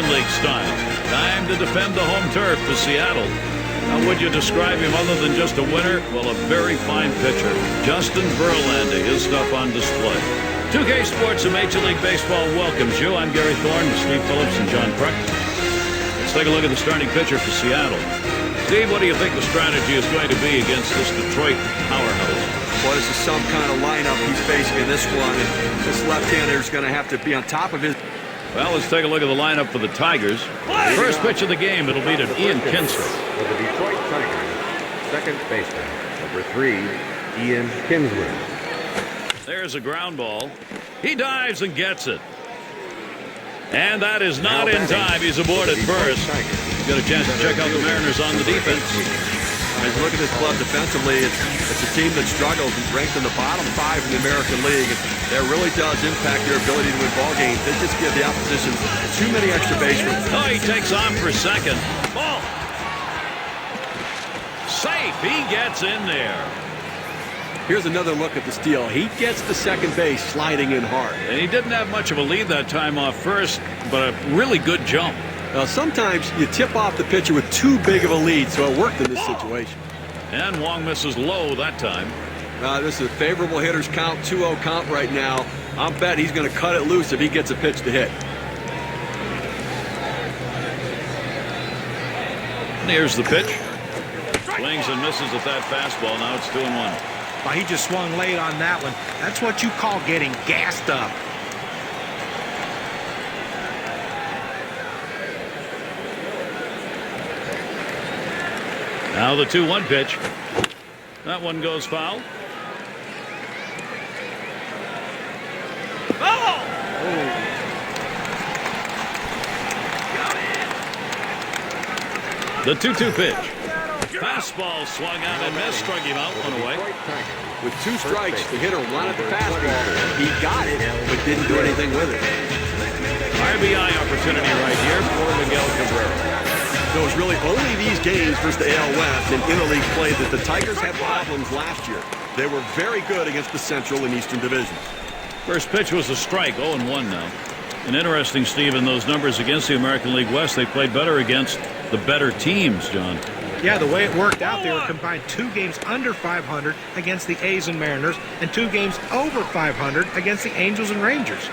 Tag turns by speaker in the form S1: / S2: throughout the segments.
S1: American League style. Time to defend the home turf for Seattle. How would you describe him other than just a winner? Well, a very fine pitcher. Justin Verlander, his stuff on display. 2K Sports and Major League Baseball welcomes you. I'm Gary Thorne with Steve Phillips and John Kruk. Let's take a look at the starting pitcher for Seattle. Steve, what do you think the strategy is going to be against this Detroit powerhouse?
S2: Well, this is some kind of lineup he's facing in this one, and this left-hander is going to have to be on top of his...
S1: Well, let's take a look at the lineup for the Tigers. First pitch of the game, it'll be to Ian Kinsler.
S3: For the Detroit Tigers, second baseman, number 3, Ian Kinsler.
S1: There's a ground ball. He dives and gets it. And that is not in time. He's aboard at first. Got a chance to check out the Mariners on the defense.
S2: As you look at this club defensively, it's a team that struggles and ranked in the bottom 5 in the American League. And that really does impact their ability to win ball games. They just give the opposition too many extra base runs.
S1: Oh, he takes on for second. Ball. Safe. He gets in there.
S2: Here's another look at the steal. He gets to second base, sliding in hard.
S1: And he didn't have much of a lead that time off first, but a really good jump.
S2: Now, sometimes you tip off the pitcher with too big of a lead, so it worked in this situation.
S1: And Wong misses low that time.
S2: This is a favorable hitter's count, 2-0 count right now. I'll bet he's going to cut it loose if he gets a pitch to hit.
S1: And here's the pitch. Swings and misses at that fastball. Now it's 2-1.
S4: Well, he just swung late on that one. That's what you call getting gassed up.
S1: Now the 2-1 pitch. That one goes foul. Oh! The 2-2 pitch. Fastball swung out and missed, struck him out, one away.
S2: With 2 strikes, the hitter wanted the fastball. He got it, but didn't do anything with it.
S1: RBI opportunity right here for Miguel Cabrera.
S2: It was really only these games versus the AL West and interleague play that the Tigers had problems last year. They were very good against the Central and Eastern divisions.
S1: First pitch was a strike, 0-1 now. And interesting, Steve, in those numbers against the American League West, they played better against the better teams, John.
S4: Yeah, the way it worked out, they were combined 2 games under 500 against the A's and Mariners and 2 games over 500 against the Angels and Rangers.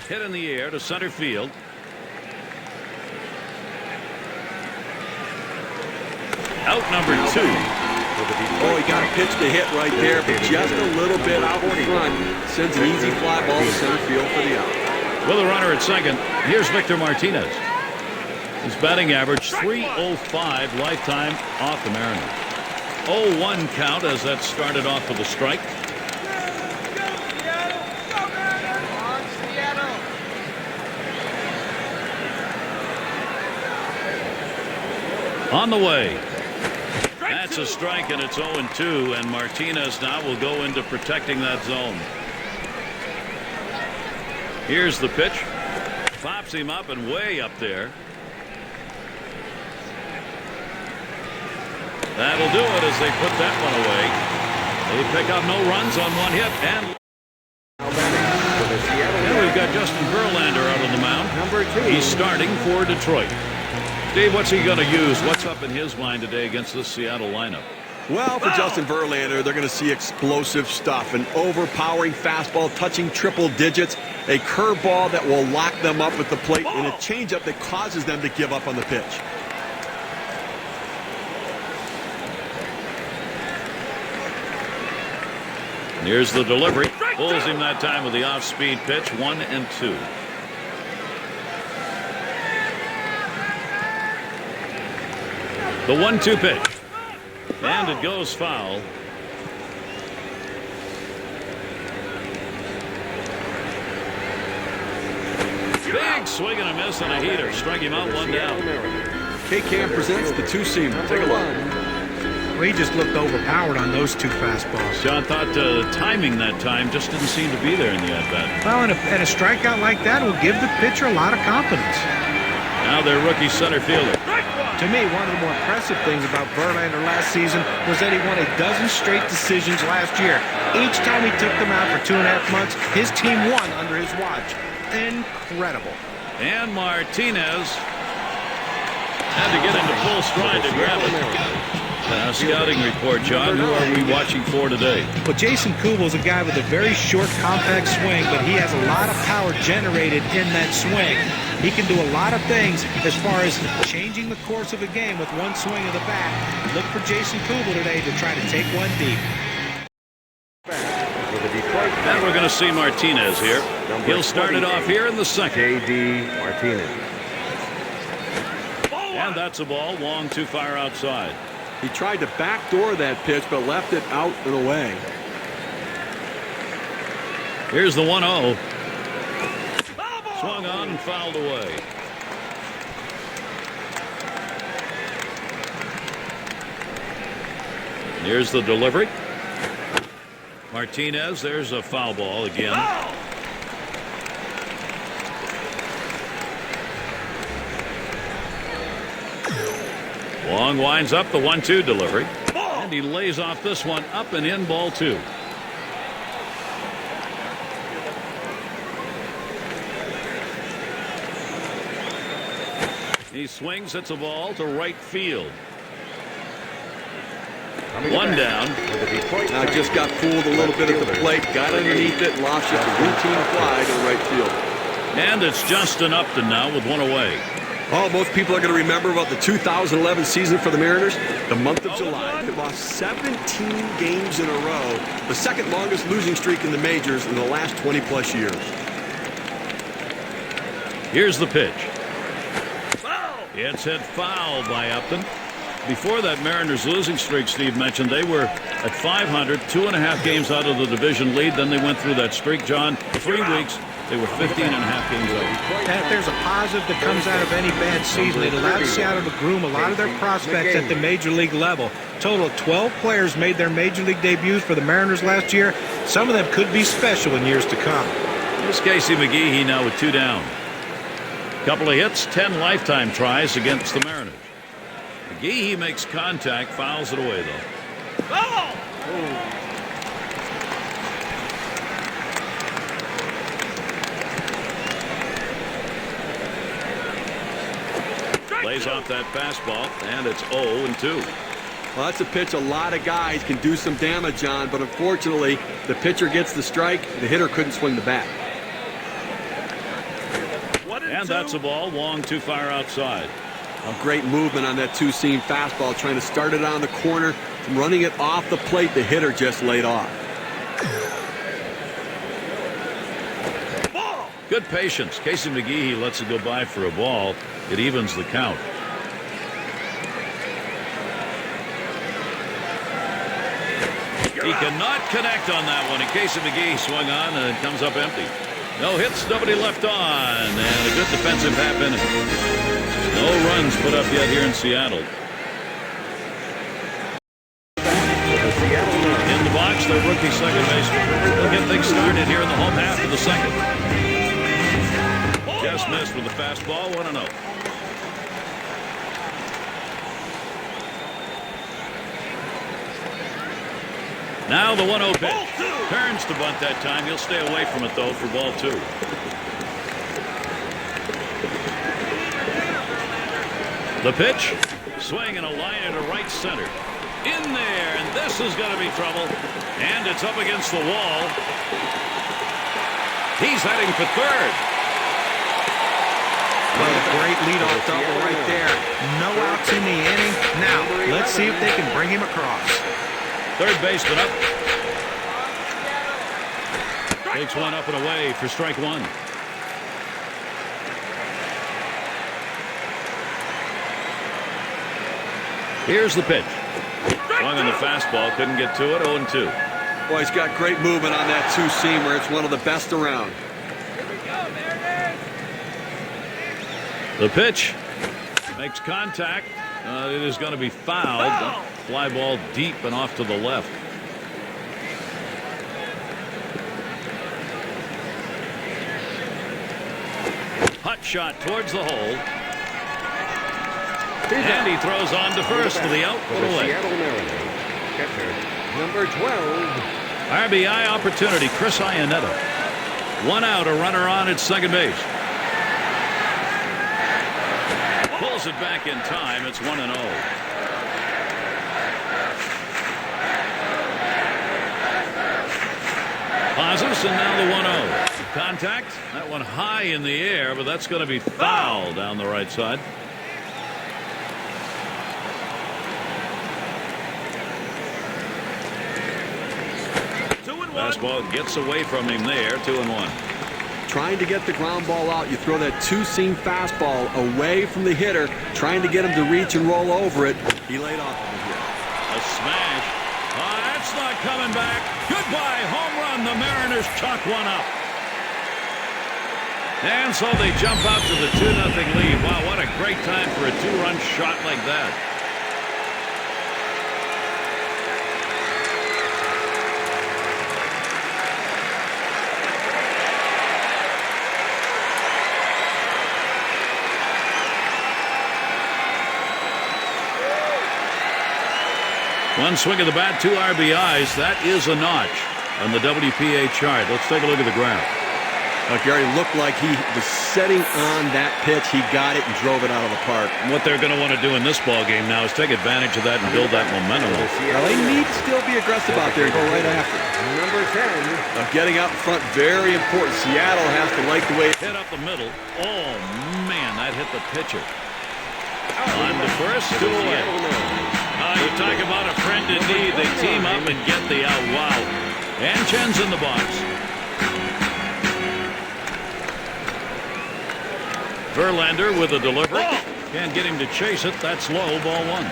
S1: Hit in the air to center field. Out number 2.
S2: Oh, he got a pitch to hit right there, but just a little bit out in front. Sends an easy fly ball to center field for the out.
S1: With a runner at second, here's Victor Martinez. His batting average, .305 lifetime off the Mariners. 0-1 count as that started off with a strike. On the way. That's a strike, and it's 0-2, and Martinez now will go into protecting that zone. Here's the pitch. Pops him up and way up there. That'll do it as they put that one away. They pick up no runs on 1 hit, and we've got Justin Verlander out on the mound. He's starting for Detroit. Steve, what's he going to use? What's up in his mind today against this Seattle lineup?
S2: Well, for Justin Verlander, they're going to see explosive stuff. An overpowering fastball touching triple digits, a curveball that will lock them up at the plate, and a changeup that causes them to give up on the pitch.
S1: Here's the delivery. Pulls him that time with the off-speed pitch. 1-2. The 1-2 pitch. And it goes foul. Big swing and a miss on a heater. Strike him out, 1 down.
S2: K-Cam presents the 2-seamer. Take a look.
S4: Well, he just looked overpowered on those 2 fastballs.
S1: John thought timing that time just didn't seem to be there in the at-bat.
S4: Well, and a strikeout like that will give the pitcher a lot of confidence.
S1: Now their rookie center fielder.
S4: To me, one of the more impressive things about Verlander last season was that he won a dozen straight decisions last year. Each time he took them out for 2.5 months, his team won under his watch. Incredible.
S1: And Martinez had to get into full stride to grab it. Scouting report, John. Who are we watching for today?
S4: Well, Jason Kubel is a guy with a very short, compact swing, but he has a lot of power generated in that swing. He can do a lot of things as far as changing the course of a game with one swing of the bat. Look for Jason Kubel today to try to take one deep.
S1: And we're going to see Martinez here. He'll start it off here in the second.
S3: J.D. Martinez.
S1: And that's a ball long to fire outside.
S2: He tried to backdoor that pitch, but left it out and away.
S1: Here's the 1-0. Swung on and fouled away. Here's the delivery. Martinez, there's a foul ball again. Long winds up the 1-2 delivery. And he lays off this one up and in, ball 2. He swings, hits a ball to right field. One down.
S2: Now just got fooled a little bit at the plate, got underneath it, lost just a routine fly to right field.
S1: And it's Justin Upton now with one away.
S2: Oh, most people are going to remember about the 2011 season for the Mariners. The month of July, they lost 17 games in a row, the second longest losing streak in the majors in the last 20-plus years.
S1: Here's the pitch. It's hit foul by Upton. Before that Mariners losing streak Steve mentioned, they were at 500, 2.5 games out of the division lead. Then they went through that streak, John. 3 weeks, they were 15.5 games out.
S4: And if there's a positive that comes out of any bad season, it allowed Seattle to groom a lot of their prospects at the major league level. Total of 12 players made their major league debuts for the Mariners last year. Some of them could be special in years to come.
S1: Here's Casey McGehee now with 2 down. Couple of hits, 10 lifetime tries against the Mariners. McGehee makes contact, fouls it away though. Oh! Lays off that fastball, and it's 0-2.
S2: Well, that's a pitch a lot of guys can do some damage on, but unfortunately, the pitcher gets the strike, the hitter couldn't swing the bat.
S1: And that's a ball long to fire outside.
S2: A great movement on that two-seam fastball, trying to start it on the corner, running it off the plate. The hitter just laid off.
S1: Good patience. Casey McGehee lets it go by for a ball. It evens the count. He cannot connect on that one. And Casey McGehee swung on and it comes up empty. No hits, nobody left on, and a good defensive half inning. No runs put up yet here in Seattle. In the box, their rookie second baseman. They'll get things started here in the home half of the second. Just missed with the fastball, 1-0. Now the 1-0 pitch. Turns to bunt that time. He'll stay away from it, though, for ball 2. The pitch. Swing and a line into right center. In there, and this is going to be trouble. And it's up against the wall. He's heading for third.
S4: Well, a great leadoff double right there. No outs in the inning. Now, let's see if they can bring him across.
S1: Third baseman up. Takes one up and away for strike 1. Here's the pitch. Swung on the fastball, couldn't get to it, 0-2.
S2: Boy, he's got great movement on that two-seamer. It's one of the best around.
S1: The pitch makes contact. It is going to be fouled. Fly ball deep and off to the left. Hot shot towards the hole. And he throws on to first for the out. Put away.
S3: Seattle Mariners. Catcher number 12.
S1: RBI opportunity. Chris Iannetta. 1 out, a runner on at second base. throws it back in time. It's 1-0. Pauses, and now the 1-0. Contact. That one high in the air, but that's going to be foul down the right side. Fastball gets away from him there. 2-1.
S2: Trying to get the ground ball out. You throw that two-seam fastball away from the hitter, trying to get him to reach and roll over it. He laid off of it.
S1: A smash. Oh, that's not coming back. Goodbye, home run. The Mariners chalk one up. And so they jump out to the 2-0 lead. Wow, what a great time for a two-run shot like that. One swing of the bat, 2 RBIs. That is a notch on the WPA chart. Let's take a look at the graph.
S2: Gary looked like he was setting on that pitch. He got it and drove it out of the park.
S1: What they're going to want to do in this ball game now is take advantage of that and build that momentum.
S2: Well, they need to still be aggressive out there and go right after it.
S3: Number 10.
S2: Getting out in front, very important. Seattle has to like the way it
S1: hit up the middle. Oh, man, that hit the pitcher. On the first, 2 away. You talk about a friend in need. They team up and get the out. Wow. And Chen's in the box. Verlander with a delivery. Can't get him to chase it. That's low. Ball 1.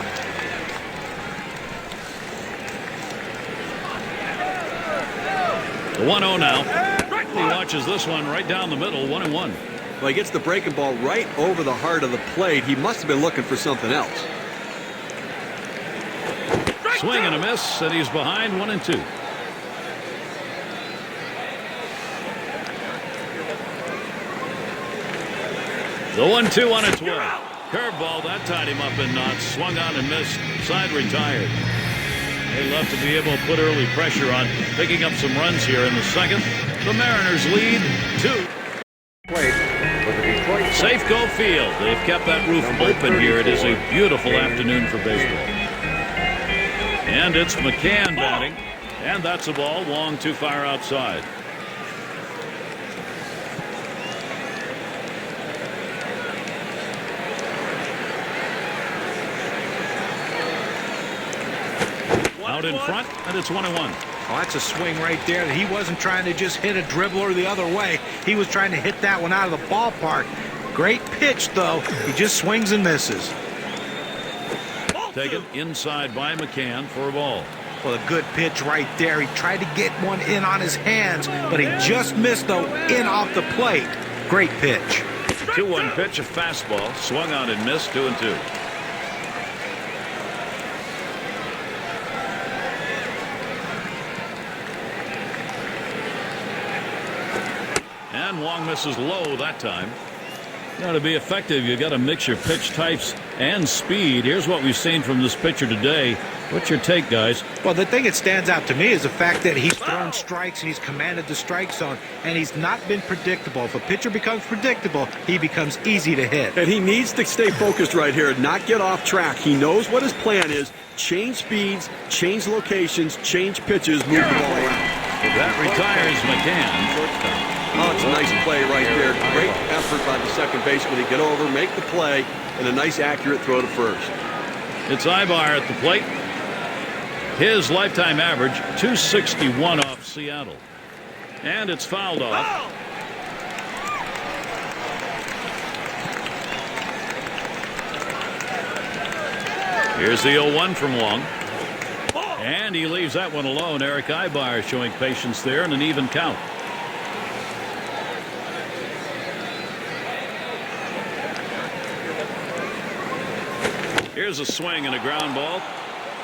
S1: The 1-0 now. He watches this one right down the middle. 1-1.
S2: Well, he gets the breaking ball right over the heart of the plate. He must have been looking for something else.
S1: Swing and a miss, and he's behind 1-2. The 1-2 on its way. Curveball, that tied him up in knots. Swung on and missed. Side retired. They love to be able to put early pressure on, picking up some runs here in the second. The Mariners lead 2. Safeco Field. They've kept that roof open here. It is a beautiful afternoon for baseball. And it's McCann batting. And that's a ball long too far outside. Out in front, and it's 1-1.
S4: Oh, that's a swing right there. He wasn't trying to just hit a dribbler the other way. He was trying to hit that one out of the ballpark. Great pitch, though. He just swings and misses.
S1: Taken inside by McCann for a ball.
S4: Well, a good pitch right there. He tried to get one in on his hands, but he just missed, though, in off the plate. Great pitch.
S1: 2-1 pitch, a fastball. Swung on and missed. 2-2. And Wong misses low that time. Now, to be effective, you got to mix your pitch types and speed. Here's what we've seen from this pitcher today. What's your take, guys?
S4: Well, the thing that stands out to me is the fact that he's thrown strikes and he's commanded the strike zone, and he's not been predictable. If a pitcher becomes predictable, he becomes easy to hit.
S2: And he needs to stay focused right here, not get off track. He knows what his plan is. Change speeds, change locations, change pitches, move the ball around.
S1: That retires McCann.
S2: Oh, it's a nice play right there. Great effort by the second baseman to get over, make the play, and a nice accurate throw to first.
S1: It's Ibar at the plate. His lifetime average, 261 off Seattle. And it's fouled off. Here's the 0-1 from Wong. And he leaves that one alone. Eric Ibar showing patience there and an even count. Here's a swing and a ground ball.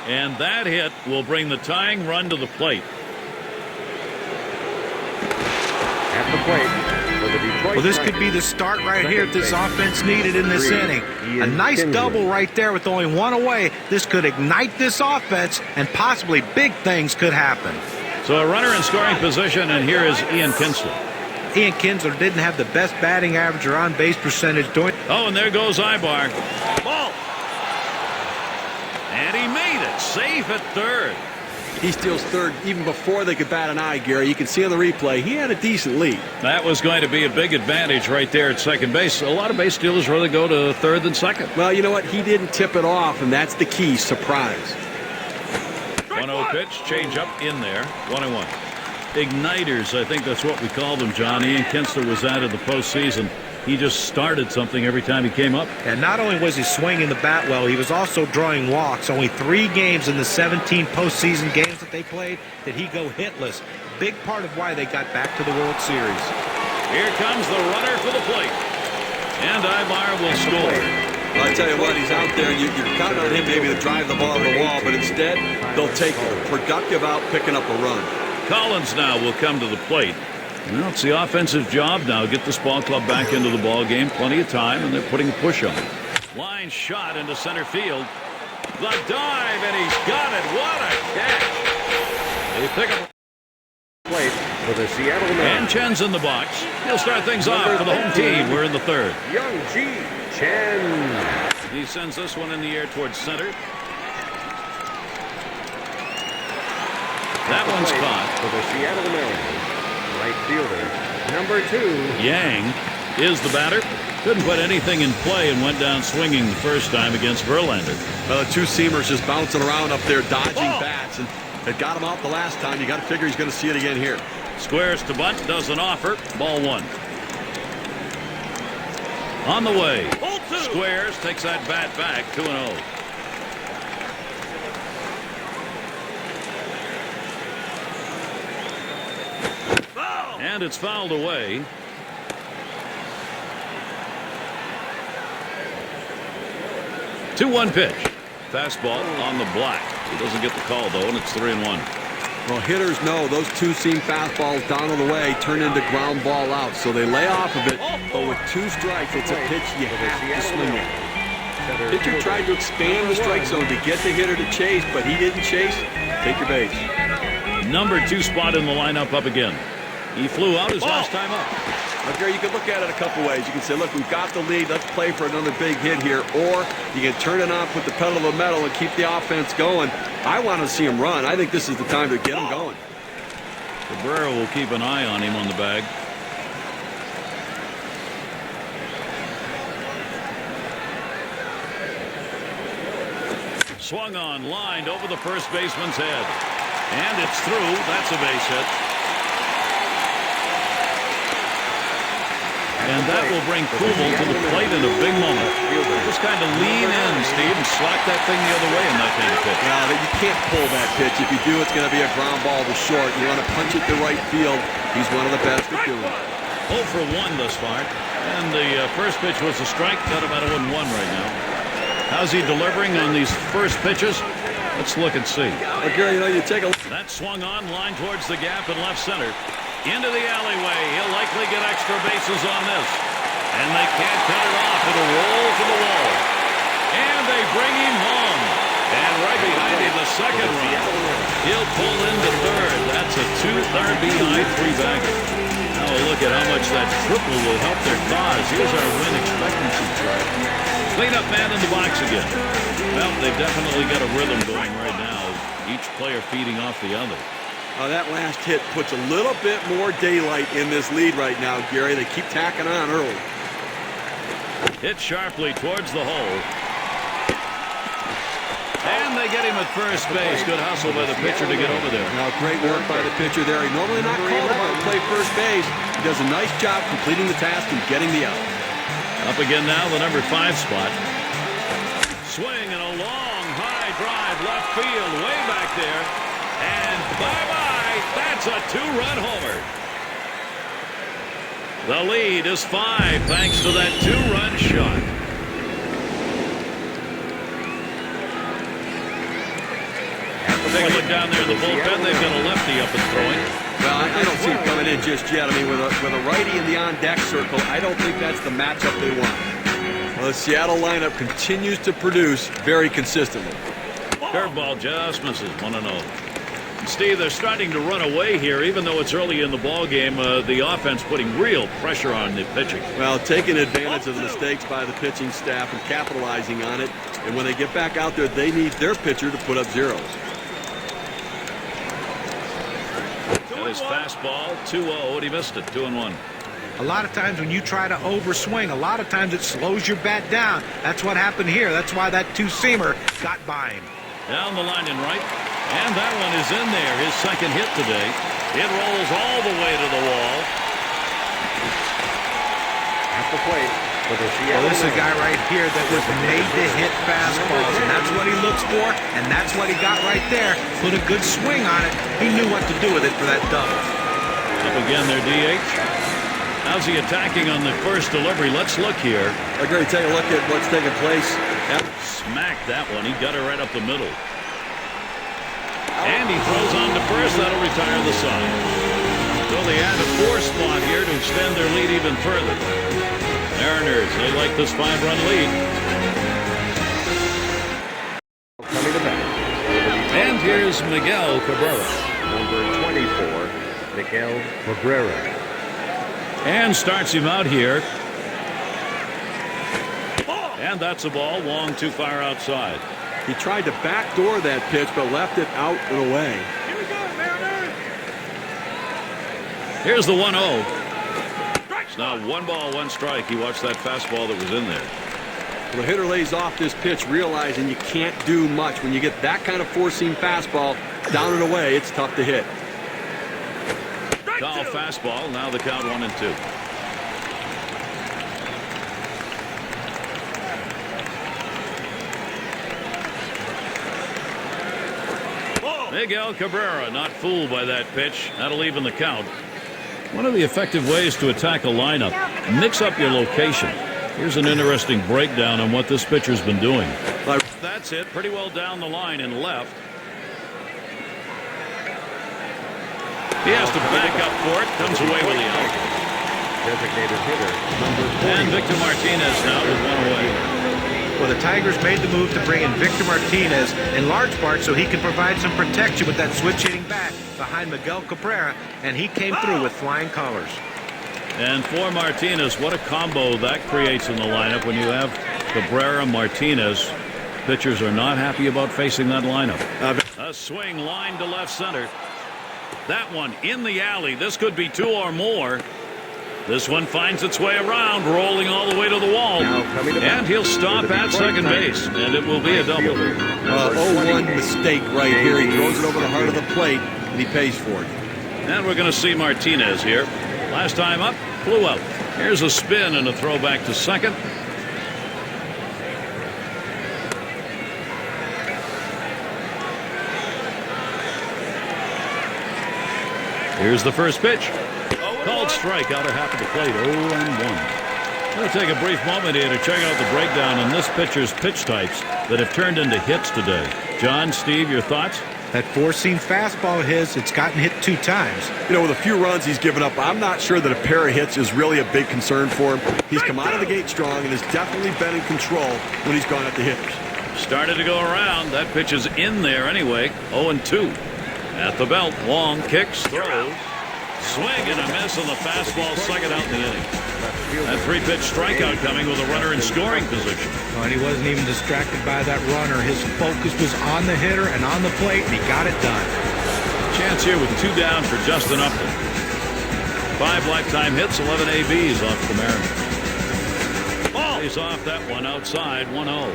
S1: And that hit will bring the tying run to the plate.
S3: At the plate for the Detroit.
S4: Well, this could be the start right here if this offense needed in this inning. A nice double right there with only one away. This could ignite this offense, and possibly big things could happen.
S1: So a runner in scoring position, and here is Ian Kinsler.
S4: Ian Kinsler didn't have the best batting average or on-base percentage during.
S1: Oh, and there goes Ibar. Ball. And he made it. Safe at third.
S2: He steals third even before they could bat an eye, Gary. You can see on the replay, he had a decent lead.
S1: That was going to be a big advantage right there at second base. A lot of base stealers rather go to third than second.
S2: Well, you know what? He didn't tip it off, and that's the key, surprise.
S1: 1-0 pitch, change up in there. 1-1. Igniters, I think that's what we call them, John. Ian Kinsler was out of the postseason. He just started something every time he came up.
S4: And not only was he swinging the bat well, he was also drawing walks. Only 3 games in the 17 postseason games that they played did he go hitless. Big part of why they got back to the World Series.
S1: Here comes the runner for the plate. And Ibar will score.
S2: Well, I tell you what, he's out there, and you're counting on him maybe to drive the ball to the wall, but instead, they'll take a productive out, picking up a run.
S1: Collins now will come to the plate. Well, it's the offensive job now. Get this ball club back into the ball game. Plenty of time, and they're putting a push on it. Line shot into center field. The dive, and he's got it. What a catch. They pick up
S3: Plate for the Seattle
S1: and
S3: Mariners.
S1: Chen's in the box. He'll start things off for the home team. We're in the third.
S3: Young G. Chen.
S1: He sends this one in the air towards center. That one's caught.
S3: For the Seattle Mariners. Right fielder, number 2.
S1: Yang is the batter. Couldn't put anything in play and went down swinging the first time against Verlander.
S2: Well, the 2 seamers just bouncing around up there, dodging bats, and it got him out the last time. You got to figure he's going to see it again here.
S1: Squares to bunt, doesn't offer. Ball 1. On the way. Squares takes that bat back. 2-0. And it's fouled away. Two-one pitch. Fastball on the black. He doesn't get the call, though, and it's 3-1.
S2: Well, hitters know those 2-seam fastballs down on the way turn into ground ball out, so they lay off of it. But with 2 strikes, it's a pitch you have to swing at. Pitcher tried to expand the strike zone to get the hitter to chase, but he didn't chase. Take your base.
S1: Number 2 spot in the lineup up again. He flew out his last time up.
S2: Now, Gary, you can look at it a couple ways. You can say, look, we've got the lead. Let's play for another big hit here. Or you can turn it on, put the pedal to the metal, and keep the offense going. I want to see him run. I think this is the time to get him going.
S1: Cabrera will keep an eye on him on the bag. Swung on, lined over the first baseman's head. And it's through. That's a base hit. And that will bring Kumel to the plate in a big moment. Just kind of lean in, Steve, and slap that thing the other way in that kind of pitch.
S2: Now, you can't pull that pitch. If you do, it's going to be a ground ball to short. You want to punch it to right field. He's one of the best at doing it.
S1: 0 for 1 thus far. And the first pitch was a strike. Got about 0-1 right now. How's he delivering on these first pitches? Let's look and see.
S2: Well, Gary, you take a look.
S1: That swung on, line towards the gap in left center. Into the alleyway. He'll likely get extra bases on this. And they can't cut it off. It'll roll to the wall. And they bring him home. And right behind him, the second run. He'll pull into third. That's a 2-RBI 3-bagger. Now look at how much that triple will help their cause. Here's our win expectancy chart. Cleanup man in the box again. Well, they've definitely got a rhythm going right now. Each player feeding off the other.
S2: That last hit puts a little bit more daylight in this lead right now, Gary. They keep tacking on early.
S1: Hit sharply towards the hole. And they get him at first base. Good hustle by the pitcher to get over there.
S2: Now, great work by the pitcher there. He normally not called upon to play first base. He does a nice job completing the task and getting the out.
S1: Up again now, the number 5 spot. Swing and a long high drive left field, way back there. And bye-bye, that's a 2-run homer. The lead is 5 thanks to that 2-run shot. Take a look down there in the bullpen. They've got a lefty up and throwing.
S2: Well, I don't see him coming in just yet. I mean, with a righty in the on-deck circle, I don't think that's the matchup they want. Well, the Seattle lineup continues to produce very consistently.
S1: Curveball just misses. 1-0. Steve, they're starting to run away here, even though it's early in the ball game. The offense putting real pressure on the pitching.
S2: Well, taking advantage of the mistakes by the pitching staff and capitalizing on it. And when they get back out there, they need their pitcher to put up zeros.
S1: And his fastball, 2-0, and he missed it, 2-1.
S4: A lot of times when you try to overswing, a lot of times it slows your bat down. That's what happened here. That's why that two-seamer got by him.
S1: Down the line and right. And that one is in there, his second hit today. It rolls all the way to the wall.
S3: At the plate for the Seattle.
S4: Well, this is a guy right here that was made to hit fastballs, and that's what he looks for, and that's what he got right there. Put a good swing on it. He knew what to do with it for that double.
S1: Up again their DH. How's he attacking on the first delivery? Let's look here.
S2: I'm going to take a look at what's taking place.
S1: Smacked that one. He got it right up the middle. And he throws on to first. That'll retire the side. So they add a 4 spot here to extend their lead even further. Mariners, they like this 5-run lead.
S3: Coming to bat.
S1: And here's Miguel Cabrera.
S3: Number 24, Miguel Cabrera.
S1: And starts him out here. And that's a ball long too far outside.
S2: He tried to backdoor that pitch, but left it out and away.
S1: Here we go, Mariners. Here's the 1-0. It's now 1 ball, 1 strike. He watched that fastball that was in there.
S2: Well, the hitter lays off this pitch, realizing you can't do much. When you get that kind of 4-seam fastball down and away, it's tough to hit.
S1: Foul fastball. Now the count 1-2. Miguel Cabrera not fooled by that pitch. That'll even the count. One of the effective ways to attack a lineup, mix up your location. Here's an interesting breakdown on what this pitcher's been doing. That's it. Pretty well down the line and left. He has to back up for it. Comes away with the out.
S3: Designated hitter, number 40.
S1: And Victor Martinez now with 1 away.
S4: Well, the Tigers made the move to bring in Victor Martinez in large part so he can provide some protection with that switch hitting bat behind Miguel Cabrera, and he came through with flying colors.
S1: And for Martinez, what a combo that creates in the lineup when you have Cabrera, Martinez. Pitchers are not happy about facing that lineup. A swing line to left center. That one in the alley. This could be 2 or more. This one finds its way around, rolling all the way to the wall. And he'll stop at second base, and it will be a double.
S2: 0-1 mistake right here. He throws it over the heart of the plate, and he pays for it.
S1: And we're going to see Martinez here. Last time up, flew out. Here's a spin and a throw back to second. Here's the first pitch. Called strike out of half of the plate, 0-1. We'll take a brief moment here to check out the breakdown on this pitcher's pitch types that have turned into hits today. John, Steve, your thoughts?
S4: That 4-seam fastball of his, it's gotten hit 2 times.
S2: You know, with a few runs he's given up, I'm not sure that a pair of hits is really a big concern for him. He's come out of the gate strong and has definitely been in control when he's gone at the hitters.
S1: Started to go around. That pitch is in there anyway, 0-2. At the belt, long kicks, throws. Swing and a miss on the fastball, second out in the inning. That 3-pitch strikeout coming with a runner in scoring position.
S4: And he wasn't even distracted by that runner. His focus was on the hitter and on the plate, and he got it done.
S1: Chance here with 2 down for Justin Upton. 5 lifetime hits, 11 ABs off the Mariners. He's off that one outside, 1-0.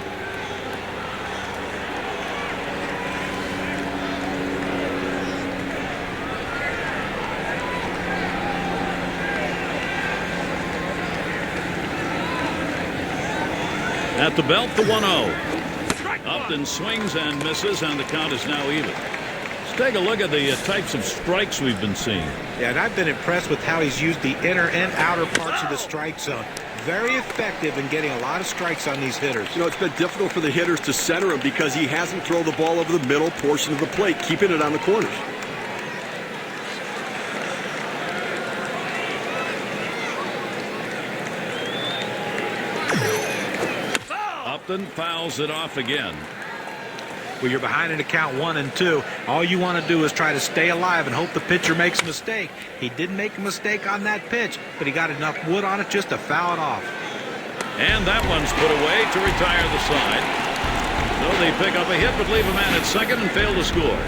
S1: At the belt, the 1-0. Upton swings and misses, and the count is now even. Let's take a look at the types of strikes we've been seeing.
S4: Yeah, and I've been impressed with how he's used the inner and outer parts of the strike zone. Very effective in getting a lot of strikes on these hitters.
S2: You know, it's been difficult for the hitters to center him because he hasn't thrown the ball over the middle portion of the plate, keeping it on the corners.
S1: Upton fouls it off again.
S4: where you're behind in a count 1-2. All you want to do is try to stay alive and hope the pitcher makes a mistake. He didn't make a mistake on that pitch, but he got enough wood on it just to foul it off.
S1: And that one's put away to retire the side. So they pick up a hit but leave a man at second and fail to score.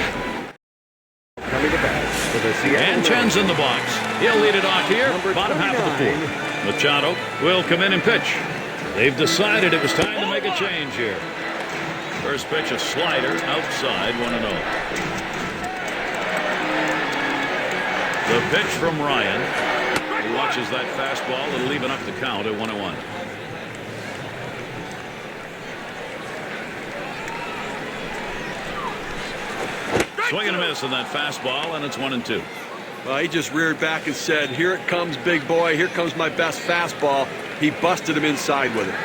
S3: Coming to bat for the Seattle
S1: And Chen's in the box. He'll lead it off here, bottom half of the fourth. Machado will come in and pitch. They've decided it was time to make a change here. First pitch, a slider outside, 1-0. The pitch from Ryan. He watches that fastball. It'll even up the count at 1-1. Swing and a miss on that fastball, and it's 1-2.
S2: Well, he just reared back and said, here it comes, big boy. Here comes my best fastball. He busted him inside with it.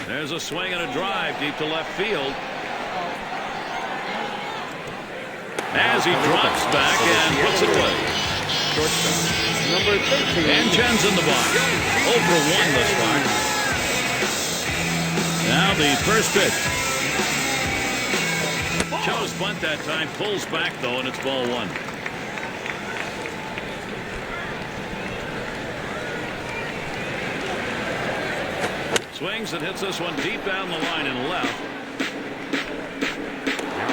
S1: There's a swing and a drive deep to left field. As he drops back and puts it away.
S3: Shortstop, number 13.
S1: And Chen's in the box. 0 for 1 thus far. Now the first pitch. Chose bunt that time, pulls back though, and it's ball 1. Swings and hits this one deep down the line and left.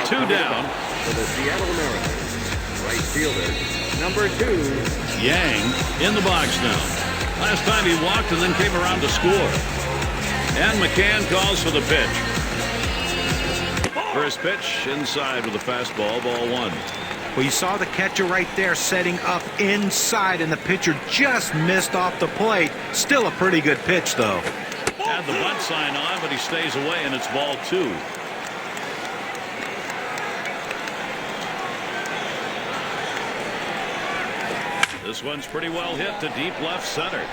S1: 2 down.
S3: For the Seattle Mariners, right fielder, number 2.
S1: Yang in the box now. Last time he walked and then came around to score. And McCann calls for the pitch. First pitch inside with a fastball, ball 1.
S4: Well, you saw the catcher right there setting up inside, and the pitcher just missed off the plate. Still a pretty good pitch, though.
S1: Had the bunt sign on, but he stays away, and it's ball 2. This one's pretty well hit to deep left center.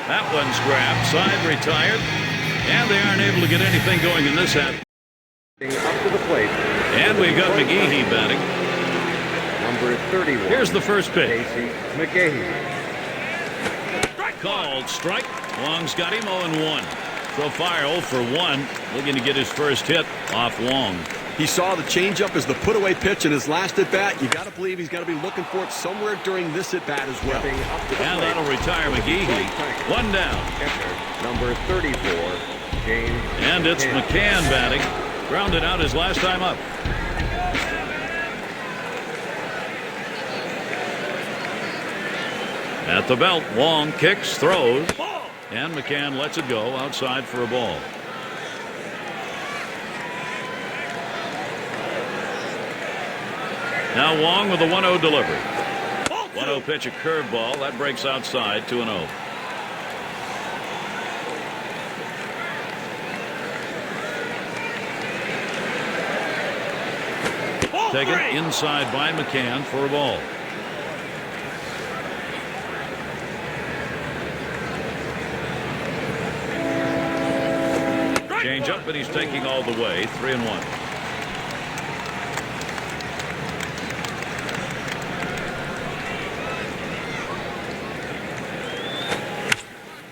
S1: That one's grabbed, side retired. And they aren't able to get anything going in this half.
S3: Up to the plate.
S1: And we've got McGehee batting.
S3: Number 31.
S1: Here's the first pitch.
S3: Casey McGehee.
S1: Called strike. Wong's got him 0-1. So far 0 for 1. Looking to get his first hit off Wong.
S2: He saw the changeup as the put-away pitch in his last at-bat. You got to believe he's got to be looking for it somewhere during this at-bat as well.
S1: And that'll retire McGehee. 1 down.
S3: Number 34, James.
S1: And it's McCann batting. Grounded out his last time up. At the belt, Wong kicks, throws, and McCann lets it go outside for a ball. Now Wong with a 1-0 delivery. 1-0 pitch, a curveball. That breaks outside, 2-0. Taken inside by McCann for a ball. Change up, and he's taking all the way. 3-1.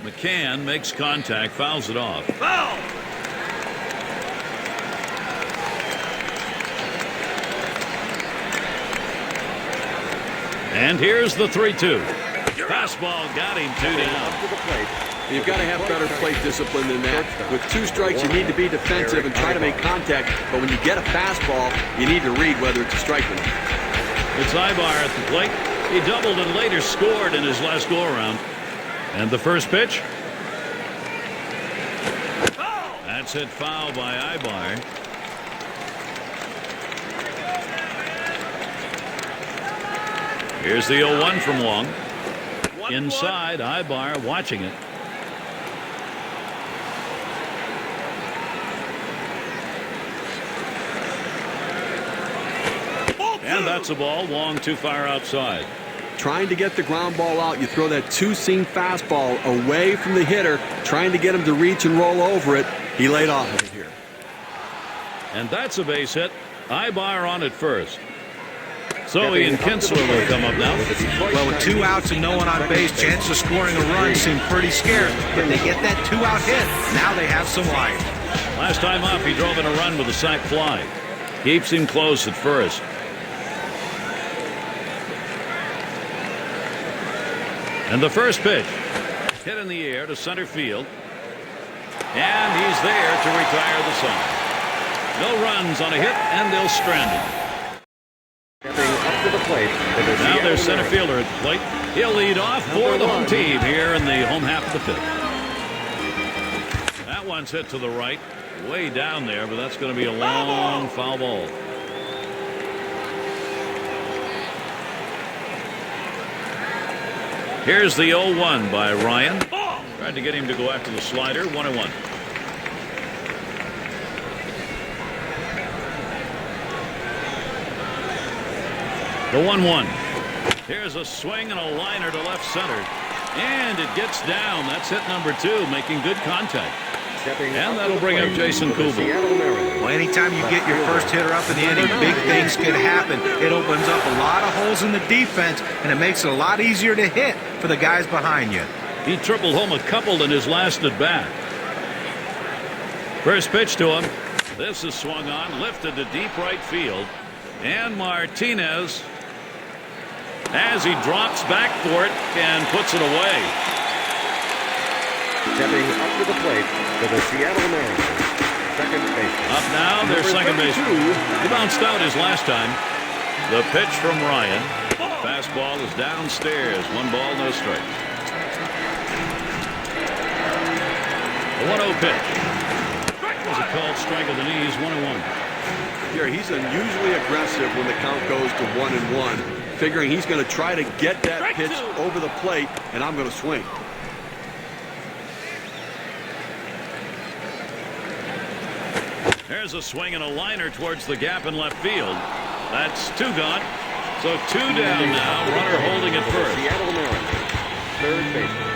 S1: McCann makes contact, fouls it off. Foul! And here's the 3-2. Fastball got him 2 down.
S2: You've got to have better plate discipline than that. With 2 strikes, you need to be defensive and try to make contact. But when you get a fastball, you need to read whether it's a strike or not.
S1: It's Ibar at the plate. He doubled and later scored in his last go-around. And the first pitch. That's hit foul by Ibar. Here's the 0-1 from Wong. Inside, Ibar watching it. And that's a ball. Wong too far outside.
S2: Trying to get the ground ball out, you throw that 2-seam fastball away from the hitter, trying to get him to reach and roll over it. He laid off of it here.
S1: And that's a base hit. Ibar on at first. Zoe and Kinsler will come up now.
S4: Well, with 2 outs and no one on base, chances of scoring a run seem pretty scarce. But they get that 2-out hit. Now they have some life.
S1: Last time up, he drove in a run with a sac fly. Keeps him close at first. And the first pitch, hit in the air to center field. And he's there to retire the side. No runs on a hit, and they'll strand him.
S3: Up to the plate.
S1: Now there's center fielder at the plate. He'll lead off for the home team here in the home half of the fifth. That one's hit to the right, way down there, but that's going to be a long foul ball. Here's the 0-1 by Ryan. Tried to get him to go after the slider. 1-1. The 1-1. Here's a swing and a liner to left center. And it gets down. That's hit number 2, making good contact. And that'll bring up Jason Kubel.
S4: Well, anytime you get your first hitter up in the inning, big things could happen. It opens up a lot of holes in the defense, and it makes it a lot easier to hit for the guys behind you.
S1: He tripled home a couple in his last at bat. First pitch to him. This is swung on, lifted to deep right field. And Martinez, as he drops back for it and puts it away.
S3: Stepping up to the plate for the Seattle Mariners, second baseman.
S1: Up now, their second baseman. He bounced out his last time. The pitch from Ryan. Fastball is downstairs. 1 ball, no strikes. The 1-0 pitch. There's a called strike of the knees. 1-1.
S2: Here, he's unusually aggressive when the count goes to 1-1, figuring he's going to try to get that pitch over the plate, and I'm going to swing.
S1: There's a swing and a liner towards the gap in left field. That's 2 gone. So 2 down now. Runner holding at first.
S3: Seattle Mariners, third baseman.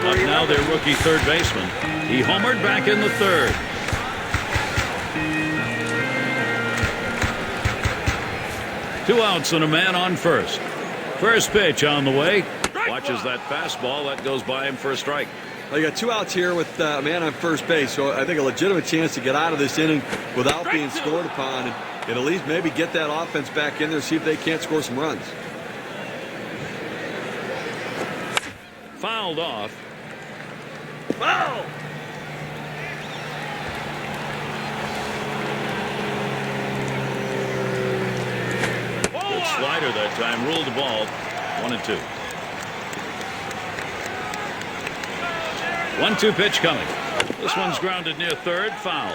S1: Up now their rookie third baseman. He homered back in the third. Two outs and a man on first. First pitch on the way. Watches that fastball. That goes by him for a strike.
S2: Well, you got 2 outs here with a man on first base, so I think a legitimate chance to get out of this inning without being scored upon, and at least maybe get that offense back in there, see if they can't score some runs.
S1: Fouled off. Foul! Good slider that time. Ruled the ball. 1-2. 1-2 pitch coming. This one's grounded near third. Foul.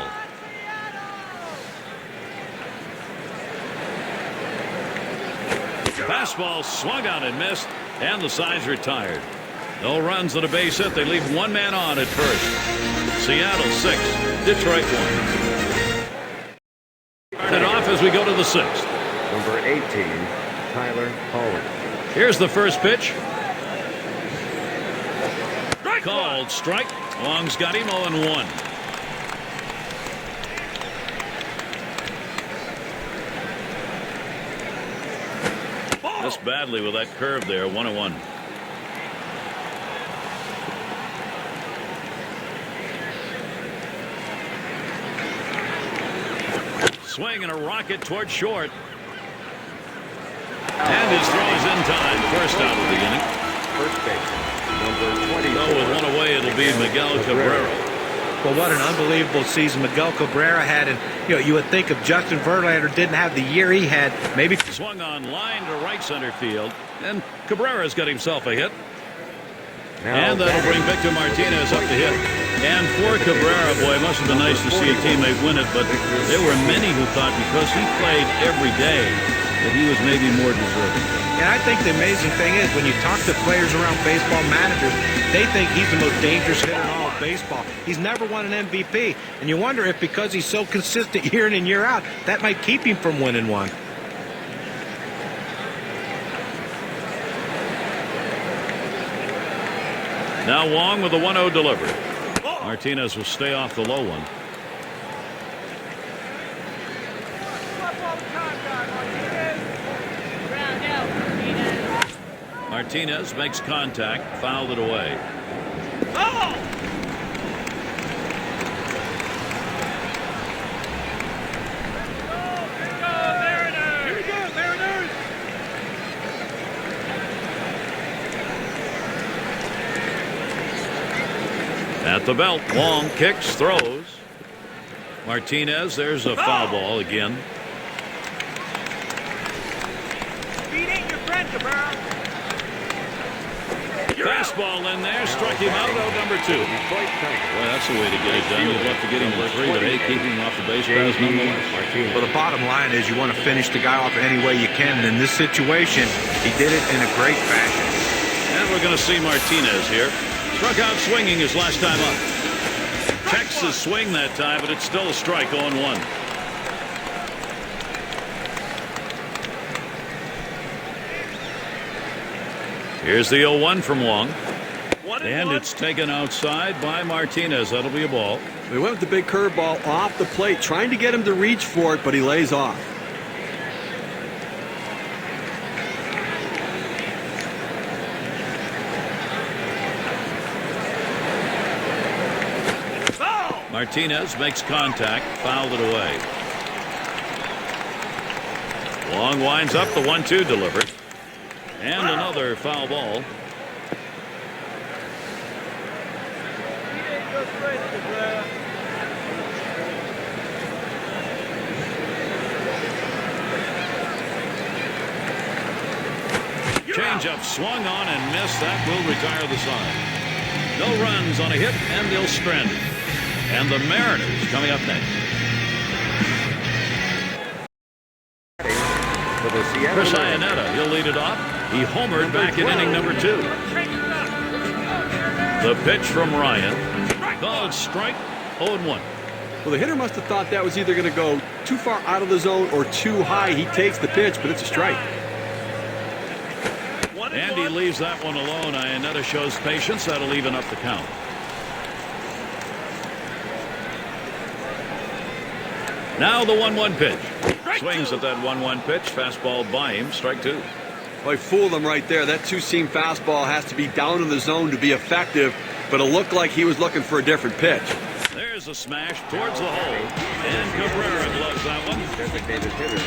S1: Fastball swung on and missed, and the side's retired. No runs on a base hit. They leave 1 man on at first. Seattle 6, Detroit 1. Started off as we go to the 6th.
S3: Number 18, Tyler Holland.
S1: Here's the first pitch. Called strike. Long's got him 0-1. Missed badly with that curve there. 1-1. Swing and a rocket toward short. And his throw is in time. First out of the inning.
S3: First base, number 20.
S1: So with 1 away, it'll be Miguel Cabrera.
S4: Well, what an unbelievable season Miguel Cabrera had, and you would think if Justin Verlander didn't have the year he had, maybe.
S1: Swung on line to right center field, and Cabrera's got himself a hit. And that'll bring Victor Martinez up to hit. And for Cabrera, boy, it must have been nice to see a teammate win it, but there were many who thought because he played every day that he was maybe more deserving.
S4: And I think the amazing thing is when you talk to players around baseball, managers, they think he's the most dangerous hitter in all of baseball. He's never won an MVP, and you wonder if because he's so consistent year in and year out, that might keep him from winning one.
S1: Now Wong with a 1-0 delivery. Martinez will stay off the low one. Martinez makes contact, fouled it away. At the belt, Wong kicks, throws. Martinez, there's a foul ball again. Fastball in there, struck him out, out number 2. Well, that's the way to get it done. You'd love to get him with 3, but hey, keeping him off the base paths nonetheless.
S4: Well, the bottom line is you want to finish the guy off any way you can, and in this situation, he did it in a great fashion.
S1: And we're going to see Martinez here. Struck out swinging his last time up. Checks his swing that time, but it's still a strike, 0-1. Here's the 0-1 from Wong. And it's taken outside by Martinez. That'll be a ball.
S2: We went with the big curveball off the plate, trying to get him to reach for it, but he lays off.
S1: Martinez makes contact, fouled it away. Long winds up, the 1-2 delivered. And another foul ball. Changeup swung on and missed. That will retire the side. No runs on a hit, and they'll strand it. And the Mariners coming up next. Chris Iannetta, he'll lead it off. He homered back in inning number 2. The pitch from Ryan. Called strike, 0-1.
S2: Well, the hitter must have thought that was either going to go too far out of the zone or too high. He takes the pitch, but it's a strike.
S1: And he leaves that one alone. Iannetta shows patience. That'll even up the count. Now the 1-1 pitch. Swings at that 1-1 pitch. Fastball by him. Strike 2.
S2: Well, he fooled him right there. That two-seam fastball has to be down in the zone to be effective, but it looked like he was looking for a different pitch.
S1: There's a smash towards the hole. And Cabrera gloves that one.
S3: Designated hitter,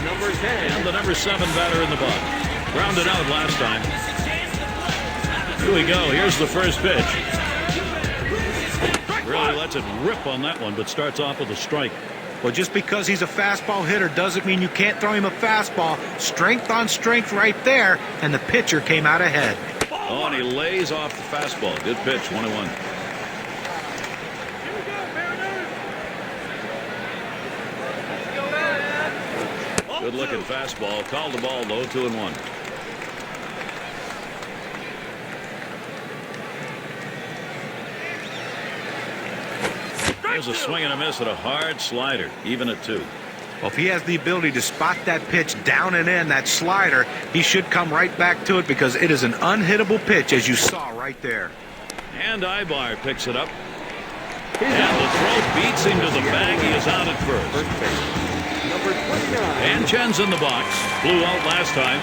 S3: number 10.
S1: And the number 7 batter in the box. Grounded out last time. Here we go. Here's the first pitch. Really lets it rip on that one, but starts off with a strike.
S4: Well, just because he's a fastball hitter doesn't mean you can't throw him a fastball. Strength on strength right there, and the pitcher came out ahead.
S1: Oh, and he lays off the fastball. Good pitch, 1-1. Good looking fastball. Called the ball though, 2-1. There's a swing and a miss at a hard slider, even at 2.
S4: Well, if he has the ability to spot that pitch down and in, that slider, he should come right back to it because it is an unhittable pitch, as you saw right there.
S1: And Ibar picks it up. And the throw beats him to the bag. He is out at first.
S3: Number 29.
S1: And Chen's in the box. Blew out last time.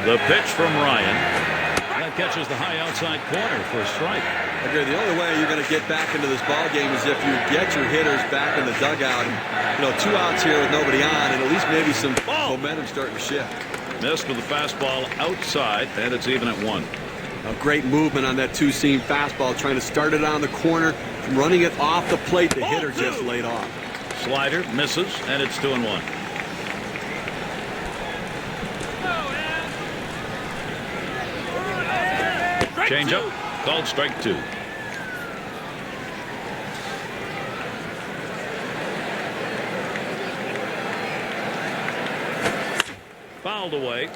S1: The pitch from Ryan. That catches the high outside corner for a strike.
S2: Okay, the only way you're going to get back into this ball game is if you get your hitters back in the dugout. And, 2 outs here with nobody on, and at least maybe some momentum starting to shift.
S1: Missed with the fastball outside, and it's even at 1.
S2: A great movement on that two-seam fastball, trying to start it on the corner, running it off the plate. The hitter just laid off.
S1: Slider misses, and it's 2-1. Change up, called strike 2. Fouled away.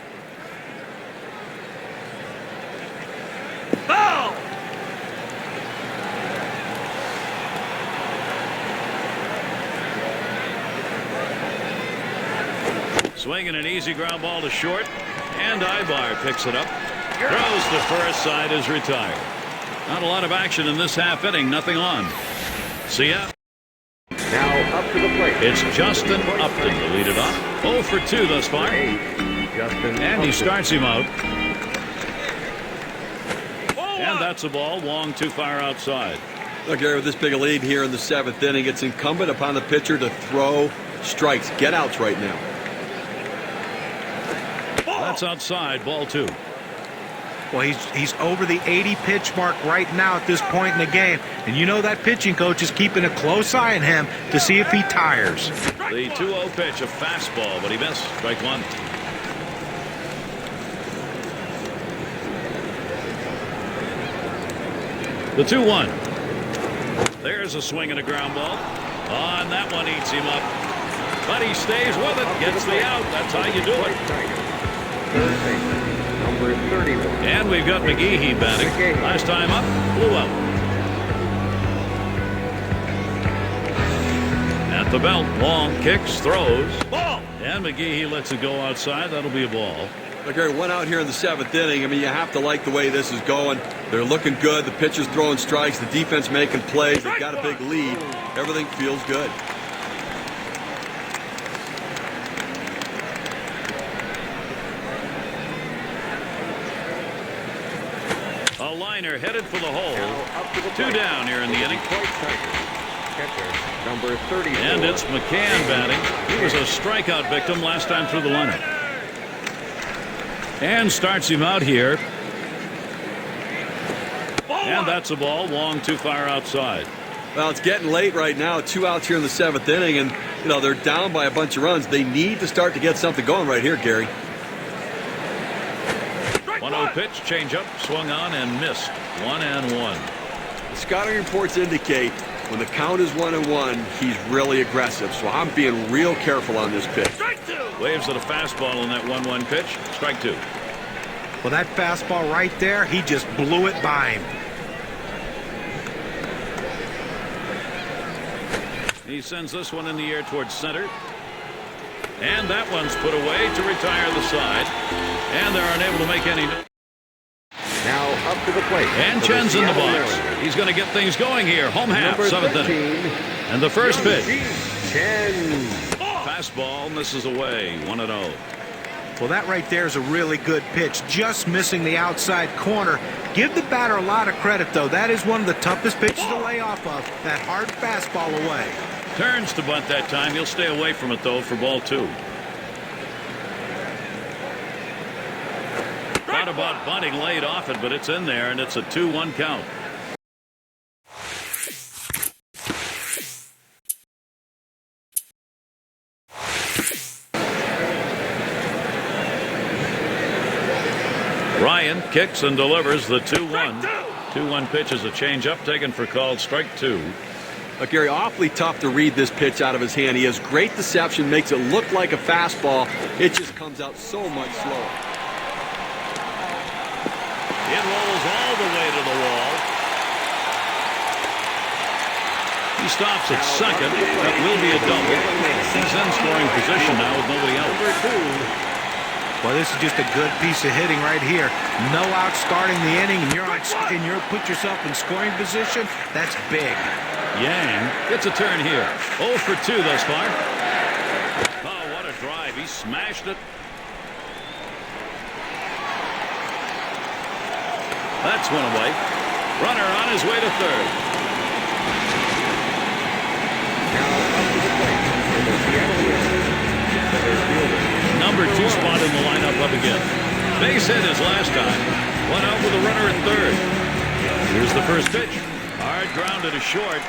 S1: Foul! Swinging an easy ground ball to short, and Ibar picks it up. Throws to first, side is retired. Not a lot of action in this half inning, nothing on. Seattle
S3: Now up to the plate.
S1: It's Justin Upton to lead it off. 0 for 2 thus far. And he starts him out. And that's a ball long too far outside.
S2: Look, Gary, with this big a lead here in the 7th inning, it's incumbent upon the pitcher to throw strikes, get outs right now.
S1: That's outside, ball 2.
S4: Well, he's over the 80 pitch mark right now at this point in the game. And you know that pitching coach is keeping a close eye on him to see if he tires.
S1: The 2-0 pitch, a fastball, but he missed. Strike 1. The 2-1. There's a swing and a ground ball. On that one, eats him up. But he stays with it, gets the out. That's how you do it.
S3: Third baseman, number 31.
S1: And we've got McGehee batting. Last time up, blew out. At the belt, long kicks, throws. Ball! And McGehee lets it go outside. That'll be a ball.
S2: Look, Gary, 1 out here in the 7th inning. I mean, you have to like the way this is going. They're looking good. The pitcher's throwing strikes. The defense making plays. They've got a big lead. Everything feels good.
S1: A liner headed for the hole. 2 down here in the inning.
S3: Catcher, number 34.
S1: And it's McCann batting. He was a strikeout victim last time through the lineup. And starts him out here. And that's a ball long too far outside.
S2: Well, it's getting late right now. 2 outs here in the 7th inning, and you know they're down by a bunch of runs. They need to start to get something going right here, Gary.
S1: 1-0 pitch, changeup, swung on and missed. 1-1.
S2: The scouting reports indicate when the count is 1-1, he's really aggressive. So I'm being real careful on this pitch.
S1: Waves at a fastball on that 1-1 pitch. Strike 2.
S4: Well, that fastball right there, he just blew it by him.
S1: He sends this one in the air towards center. And that one's put away to retire the side. And they're unable to make any.
S3: Now up to the plate.
S1: And Chen's in the box. He's going to get things going here. Home half, 7th inning. And the first pitch.
S3: Chen.
S1: Fastball misses away. 1-0.
S4: Well, that right there is a really good pitch. Just missing the outside corner. Give the batter a lot of credit, though. That is one of the toughest pitches to lay off of. That hard fastball away.
S1: Turns to bunt that time. He'll stay away from it, though, for ball 2. Thought about bunting late off it, but it's in there, and it's a 2-1 count. Ryan kicks and delivers the 2-1. 2-1 pitch is a changeup taken for called strike 2.
S2: Look, Gary, awfully tough to read this pitch out of his hand. He has great deception, makes it look like a fastball. It just comes out so much slower.
S1: It rolls all the way to the wall. He stops at second. That will be a double. He's in scoring position now with nobody else.
S4: Well, this is just a good piece of hitting right here. No out starting the inning, and you're put yourself in scoring position. That's big.
S1: Yang gets a turn here. 0 for 2 thus far. Oh, what a drive. He smashed it. That's one away. Runner on his way to third. Number 2 spot in the lineup up again. Base hit his last time. One out with a runner at third. Here's the first pitch. Hard grounded to short.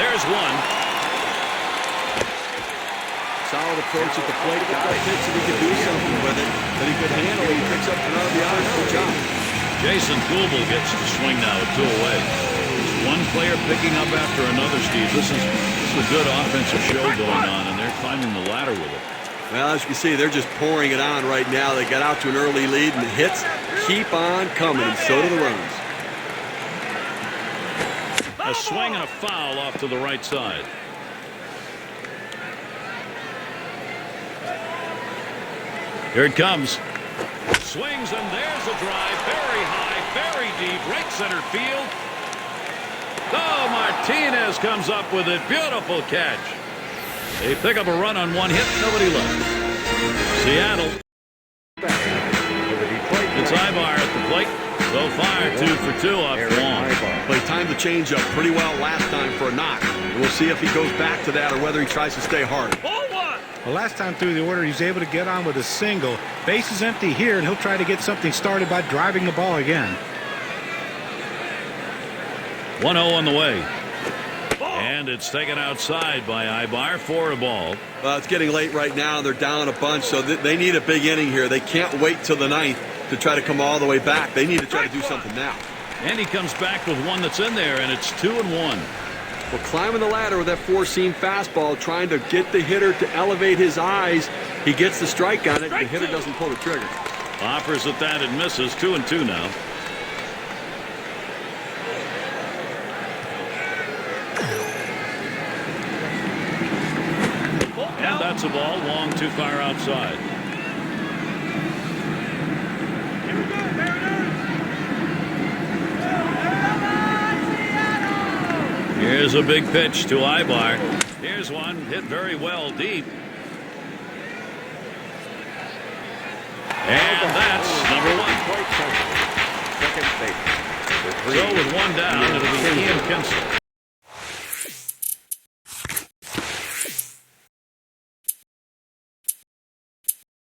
S1: There's one.
S2: Solid approach at the plate. Got a pitch that he could do something with it. That he could handle. He picks up another RBI. Good job.
S1: Jason Kubel gets the swing now at 2 away. It's one player picking up after another, Steve. This is a good offensive show going on, and they're climbing the ladder with it.
S2: Well, as you can see, they're just pouring it on right now. They got out to an early lead, and the hits keep on coming, and so do the runs.
S1: A swing and a foul off to the right side. Here it comes. Swings, and there's a drive. Very high, very deep, right center field. Oh, Martinez comes up with it. Beautiful catch. They pick up a run on one hit. Nobody left. Seattle. It's Ibar at the plate. So far, 2 for 2 off Wong.
S2: But he timed the changeup pretty well last time for a knock. And we'll see if he goes back to that or whether he tries to stay hard.
S4: Well, last time through the order, he's able to get on with a single. Base is empty here, and he'll try to get something started by driving the ball again.
S1: 1-0 on the way. And it's taken outside by Ibar for a ball.
S2: Well, it's getting late right now. They're down a bunch, so they need a big inning here. They can't wait till the ninth to try to come all the way back. They need to try to do something now.
S1: And he comes back with one that's in there, and it's 2-1.
S2: Well, climbing the ladder with that four-seam fastball, trying to get the hitter to elevate his eyes. He gets the strike on it. The hitter doesn't pull the trigger.
S1: Offers at that and misses. 2-2 now. And that's a ball. Wong too far outside. Here's a big pitch to Ibar. Here's one hit very well deep. And that's number 1.
S3: Second base.
S1: So with one down, it'll be Ian Kinsler.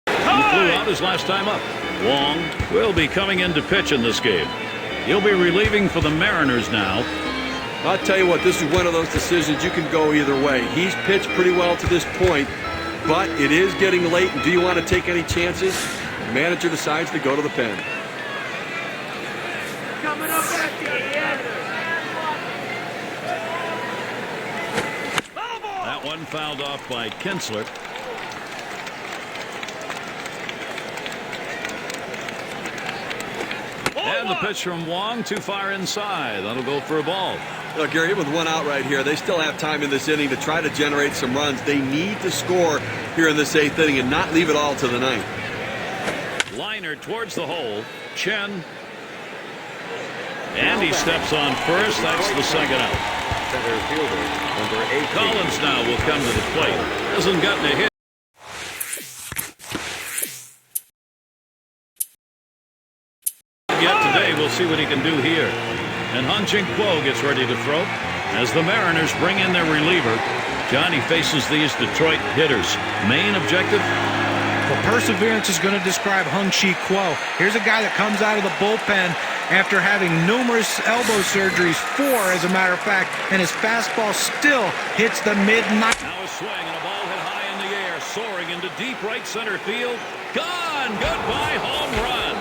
S1: He flew out his last time up. Wong will be coming in to pitch in this game. He'll be relieving for the Mariners now.
S2: I'll tell you what, this is one of those decisions you can go either way. He's pitched pretty well to this point, but it is getting late. And do you want to take any chances? The manager decides to go to the pen.
S5: Coming up at the end.
S1: That one fouled off by Kinsler. And the pitch from Wong too far inside. That'll go for a ball.
S2: Look, Gary, with one out right here, they still have time in this inning to try to generate some runs. They need to score here in this 8th inning and not leave it all to the 9th.
S1: Liner towards the hole. Chen. And he steps on first. That's the second out.
S3: Center fielder, number 8.
S1: Collins now will come to the plate. Hasn't gotten a hit yet today. We'll see what he can do here. And Hung-Jin Kuo gets ready to throw as the Mariners bring in their reliever. Johnny faces these Detroit hitters. Main objective?
S4: Well, perseverance is going to describe Hung-Jin Kuo. Here's a guy that comes out of the bullpen after having numerous elbow surgeries, 4 as a matter of fact, and his fastball still hits the mid-90.
S1: Now a swing and a ball hit high in the air, soaring into deep right center field. Gone! Goodbye, home run!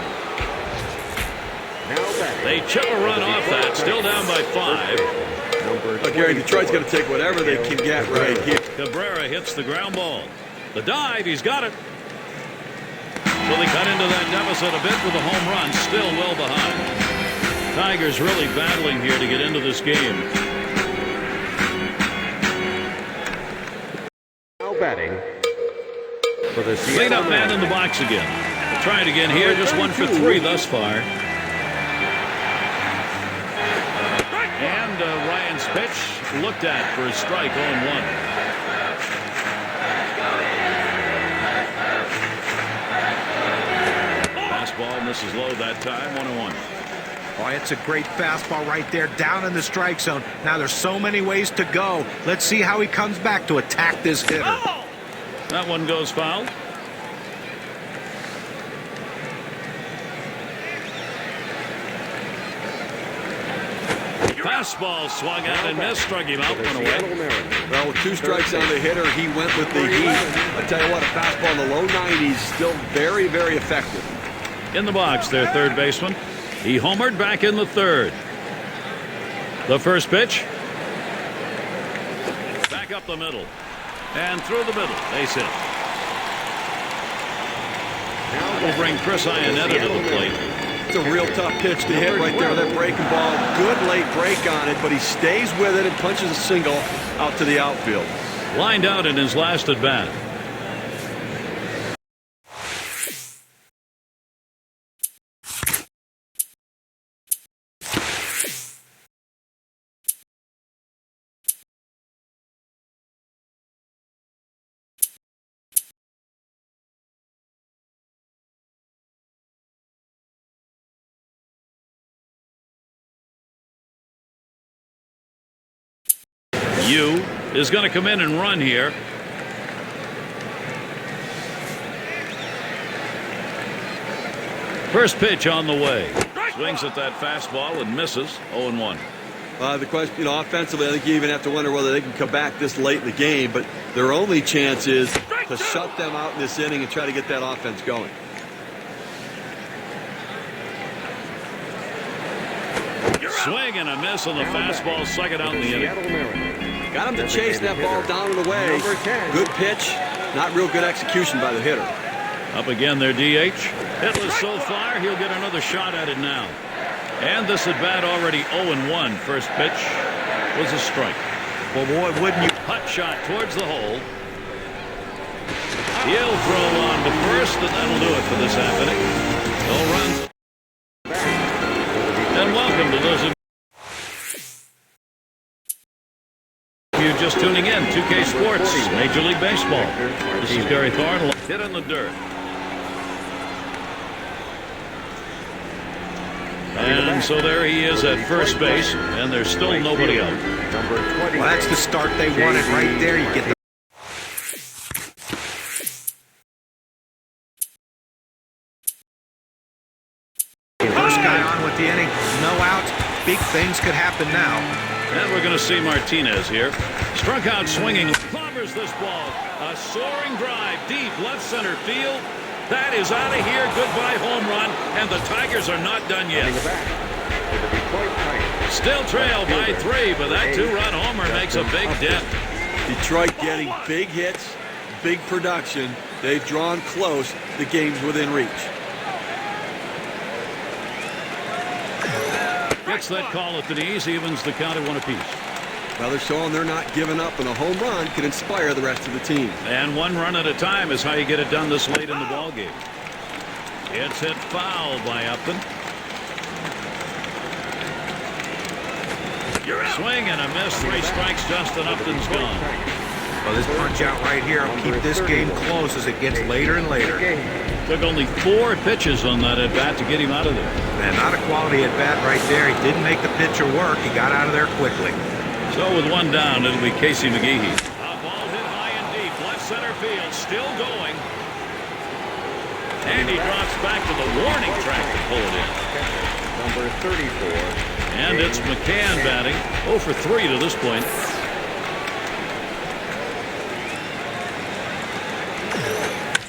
S1: They chip a run off that, still down by 5.
S2: Look, Gary, Detroit's going to take whatever they can get right here.
S1: Cabrera hits the ground ball. The dive, he's got it. So they cut into that deficit a bit with a home run, still well behind. Tigers really battling here to get into this game.
S3: Now batting for the Seattle
S1: Cleanup man in the box again. We'll try it again here, just 1 for 3 thus far. And Ryan's pitch looked at for a strike, 0-1. Fastball misses low that time, 1-1.
S4: Oh, it's a great fastball right there, down in the strike zone. Now there's so many ways to go. Let's see how he comes back to attack this hitter.
S1: That one goes foul. Fastball swung out and missed, struck him out, went away.
S2: Well, with 2 strikes on the hitter, he went with the heat. I tell you what, a fastball in the low 90s, still very, very effective.
S1: In the box, their third baseman. He homered back in the 3rd. The first pitch. Back up the middle. And through the middle. Base hit. We'll bring Chris Iannetta to the plate.
S2: It's a real tough pitch to hit right there with that breaking ball. Good late break on it, but he stays with it and punches a single out to the outfield.
S1: Lined out in his last at bat. Yu is going to come in and run here. First pitch on the way. Swings at that fastball and misses. 0-1.
S2: The question, offensively, I think you even have to wonder whether they can come back this late in the game. But their only chance is to shut them out in this inning and try to get that offense going.
S1: Swing and a miss on the fastball. Second out in the inning.
S2: Got him to chase that ball down and away. Good pitch. Not real good execution by the hitter.
S1: Up again their DH. Hitless so far. He'll get another shot at it now. And this at bat already 0-1. First pitch was a strike.
S4: Well, boy, wouldn't you?
S1: Hot shot towards the hole. He'll throw on to first, and that'll do it for this half inning. No runs. And welcome to those of you just tuning in. 2K Sports, Major League Baseball. This is Gary Thorne. Hit in the dirt. And so there he is at first base, and there's still nobody out.
S4: Well, that's the start they wanted right there. You get the first guy on with the inning, no outs. Big things could happen now.
S1: And we're going to see Martinez here. Struck out swinging. Bombers this ball. A soaring drive deep left center field. That is out of here. Goodbye home run. And the Tigers are not done yet. Still trail by 3, but that 2-run homer makes a big dent.
S2: Detroit getting big hits, big production. They've drawn close. The game's within reach.
S1: Gets that call at the knees. Evens the count at 1 apiece.
S2: Well, they're showing they're not giving up, and a home run can inspire the rest of the team.
S1: And 1 run at a time is how you get it done this late in the ball game. It's hit foul by Upton. Swing and a miss. 3 strikes. Justin Upton's gone.
S4: Well, this punch out right here will keep this game close as it gets later and later.
S1: Took only 4 pitches on that at bat to get him out of there.
S4: Man, not a quality at bat right there. He didn't make the pitcher work. He got out of there quickly.
S1: So with 1 down, it'll be Casey McGehee. A ball hit high and deep, left center field, still going. And he drops back to the warning track to pull it in.
S3: Number 34.
S1: And it's McCann batting. 0 for 3 to this point.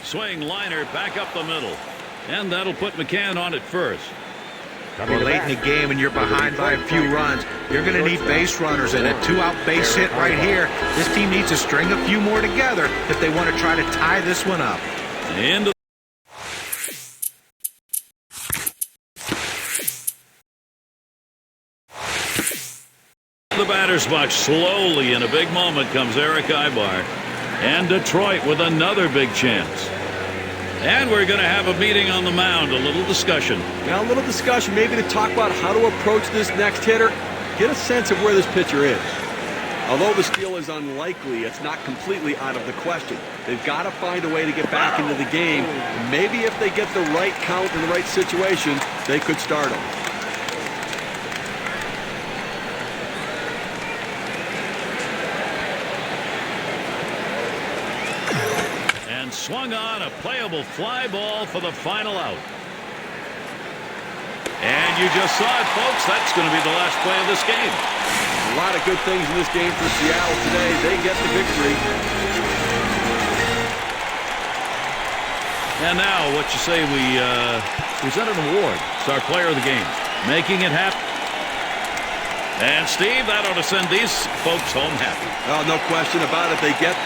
S1: Swing liner back up the middle. And that'll put McCann on at first.
S4: Well, late in the game and you're behind by a few runs, you're going to need base runners, and a 2-out base hit right here. This team needs to string a few more together if they want to try to tie this one up.
S1: Into the batter's box slowly. In a big moment comes Eric Ibar, and Detroit with another big chance. And we're going to have a meeting on the mound, a little discussion.
S2: Now, a little discussion maybe to talk about how to approach this next hitter. Get a sense of where this pitcher is. Although the steal is unlikely, it's not completely out of the question. They've got to find a way to get back into the game. Maybe if they get the right count in the right situation, they could start him.
S1: Swung on a playable fly ball for the final out. And you just saw it, folks. That's going to be the last play of this game.
S2: A lot of good things in this game for Seattle today. They get the victory.
S1: And now, what you say, we present an award. It's our player of the game. Making it happen. And Steve, that ought to send these folks home happy.
S2: Oh, no question about it. They get